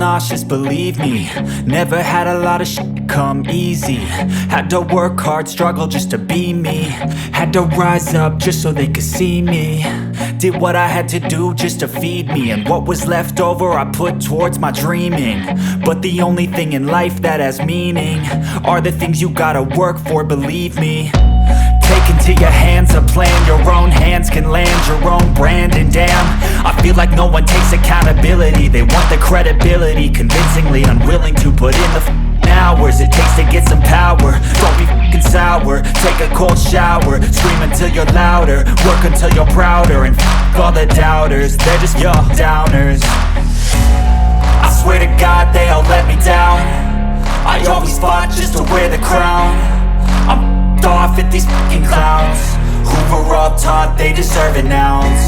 nauseous, believe me. Never had a lot of shit come easy. Had to work hard, struggle just to be me. Had to rise up just so they could see me. Did what I had to do just to feed me, and what was left over I put towards my dreaming. But the only thing in life that has meaning are the things you gotta work for, believe me. Take into your hands a plan, your own hands can land your own brand. And damn, I feel like no one takes accountability. They want the credibility, convincingly unwilling to put in the hours it takes to get some power. Don't be f***ing sour, take a cold shower. Scream until you're louder, work until you're prouder. And f*** all the doubters, they're just your downers. I swear to God they all let me down. I always fought just to wear the crown. I'm off at these fucking clowns who were all taught they deserve an ounce.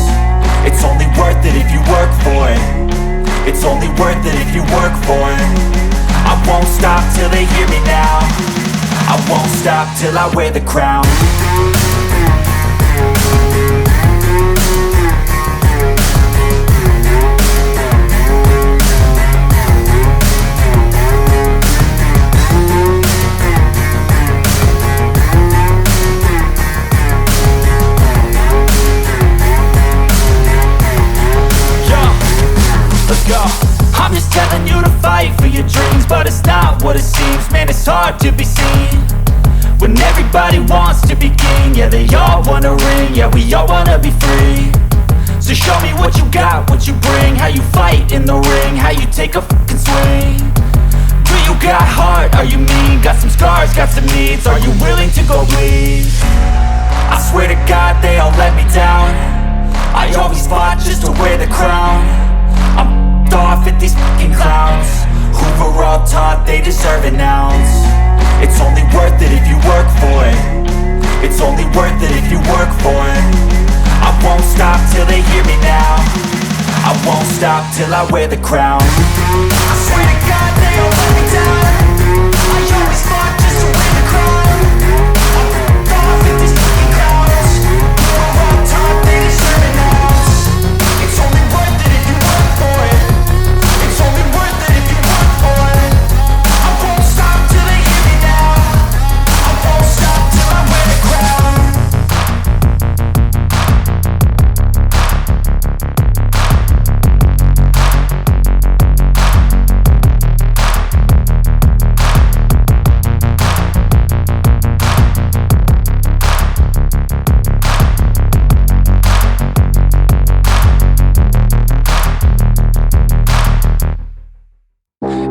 It's only worth it if you work for it. It's only worth it if you work for it. I won't stop till they hear me now. I won't stop till I wear the crown. I'm just telling you to fight for your dreams, but it's not what it seems. Man, it's hard to be seen when everybody wants to be king. Yeah, they all wanna ring, yeah, we all wanna be free. So show me what you got, what you bring, how you fight in the ring, how you take a fucking swing. Do you got heart, are you mean? Got some scars, got some needs, are you willing to go bleed? I swear to God they all let me down. I always fought just to wear the crown. I'm off at these fucking clowns who were all taught they deserve an ounce. It's only worth it if you work for it. It's only worth it if you work for it. I won't stop till they hear me now. I won't stop till I wear the crown. I swear to God they all let me down. I always fought just to wear the crown. I'm off at these fucking clowns who were all taught they deserve an ounce. It's only worth it if you work for it. It's only worth it if you work for it. I won't stop till they hear me now. I won't stop till I wear the crown.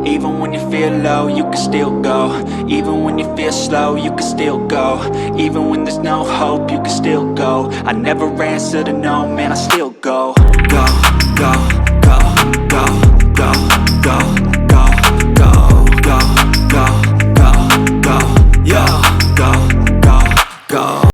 Even when you feel low, you can still go. Even when you feel slow, you can still go. Even when there's no hope, you can still go. I never answer to no, man, I still go. Go, go.